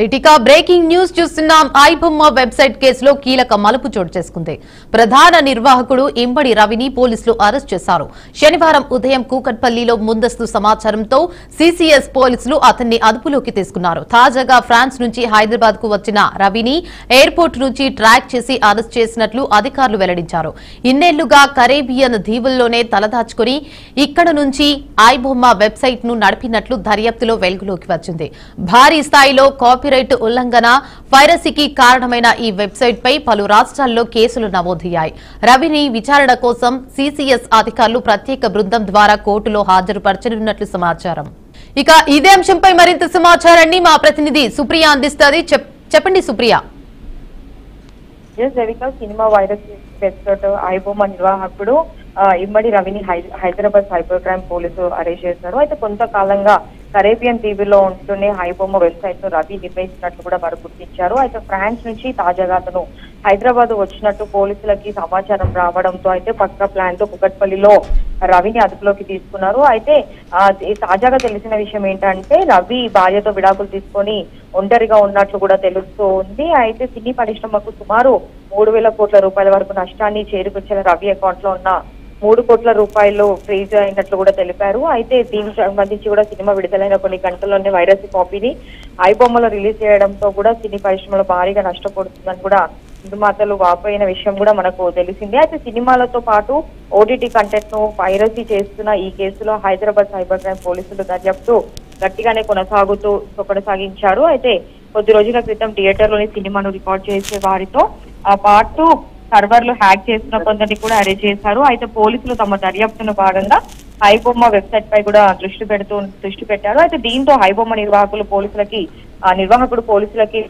ఇక breaking news చూస్తున్నాం. IBomma website కేసులో కీలక మలుపు చోటు చేసుకుంది. ప్రధాన నిర్వాహకుడు ఇంబడి రవిని పోలీసులు అరెస్ట్ చేశారు. శనివారం ఉదయం కూకట్పల్లిలో ముందస్తు సమాచారంతో సిసిఎస్ పోలీసులు అతన్ని అదుపులోకి తీసుకున్నారు. తాజాగా ఫ్రాన్స్ నుంచి హైదరాబాద్ కు వచ్చిన రవిని ఎయిర్పోర్ట్ నుంచి ట్రాక్ చేసి అరెస్ట్ చేసినట్లు అధికారులు వెల్లడించారు. ఇన్నేళ్లుగా కరేబియన్ దీవుల్లోనే తలదాచుకుని ఇక్కడ నుంచి ఐబొమ్మ వెబ్సైట్ ను నడిపినట్లు దర్యాప్తులో వెలుగులోకి వచ్చింది. భారీ స్థాయిలో కాపీరైట్ ఉల్లంఘన, పైరసీకి కారణమైన ఈ వెబ్సైట్ పై పలు రాష్ట్రాల్లో కేసులు నమోదయ్యాయి. రవిని విచారణ కోసం సిసిఎస్ అధికారులు ప్రత్యేక బృందం ద్వారా కోర్టులో హాజరుపరచనున్నట్లు సమాచారం. ఇక ఇదే అంశంపై మరింత సమాచారాన్ని మా ప్రతినిధి సుప్రియ అందిస్తుంది. చెప్పండి Supriya. Cinema virus website iBomma నిర్వాహకుడు ఇమ్మడి రవిని Hyderabad cyber crime police arrest చేశారు. అయితే కొంతకాలంగా కరేబియన్ దీవుల్లో ఉంటూనే ఐబొమ్మ వెబ్సైట్ ను రవి నిర్వహించినట్లు కూడా వారు గుర్తించారు. అయితే ఫ్రాన్స్ నుంచి తాజాగా అతను హైదరాబాద్ వచ్చినట్టు పోలీసులకి సమాచారం రావడంతో అయితే పక్కా ప్లాన్ తో కుకట్పల్లిలో రవిని అదుపులోకి తీసుకున్నారు. అయితే తాజాగా తెలిసిన విషయం ఏంటంటే రవి భార్యతో విడాకులు తీసుకొని ఒంటరిగా ఉన్నట్లు కూడా తెలుస్తూ ఉంది. అయితే సినీ పరిశ్రమకు సుమారు 3,000 కోట్ల రూపాయల వరకు నష్టాన్ని చేరుకొచ్చిన రవి అకౌంట్ లో ఉన్న 3 కోట్ల రూపాయలు ఫ్రీజ్ అయినట్లు కూడా తెలిపారు. అయితే దీనికి సంబంధించి కూడా సినిమా విడుదలైన కొన్ని గంటల్లోనే వైరస్ కాపీని ఐబొమ్మలో రిలీజ్ చేయడంతో కూడా సినీ పరిశ్రమలో భారీగా నష్టపోతుందని కూడా నిర్మాతలు వాపోయిన విషయం కూడా మనకు తెలిసింది. అయితే సినిమాలతో పాటు ఓటీటీ కంటెంట్ ను పైరసీ చేస్తున్న ఈ కేసులో హైదరాబాద్ సైబర్ క్రైమ్ పోలీసులు దర్యాప్తు గట్టిగానే కొనసాగించారు. అయితే కొద్ది రోజుల క్రితం థియేటర్లోని సినిమాను రికార్డ్ చేసే వారితో పాటు సర్వర్లు హ్యాక్ చేసిన కొందరిని కూడా అరెస్ట్ చేశారు. అయితే పోలీసులు తమ దర్యాప్తును భాగంగా ఐబొమ్మ వెబ్సైట్ పై కూడా దృష్టి పెట్టారు. అయితే దీంతో ఐబొమ్మ నిర్వాహకుడు పోలీసులకి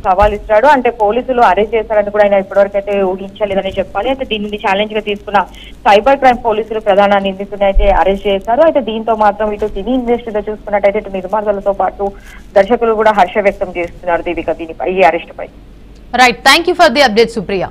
సవాల్ ఇస్తాడు. అంటే పోలీసులు అరెస్ట్ చేశారని కూడా ఆయన ఇప్పటివరకు అయితే ఊహించలేదని చెప్పాలి. అయితే దీనిని ఛాలెంజ్ గా తీసుకున్న సైబర్ క్రైమ్ పోలీసులు ప్రధాన నిందితుని అయితే అరెస్ట్ చేశారు. అయితే దీంతో మాత్రం ఇటు సినీ ఇండస్ట్రీలో చూసుకున్నట్టయితే ఇటు నిర్మాతలతో పాటు దర్శకులు కూడా హర్ష వ్యక్తం చేస్తున్నారు దీనిపై ఈ అరెస్ట్ పై. Right, thank you for the update Supriya.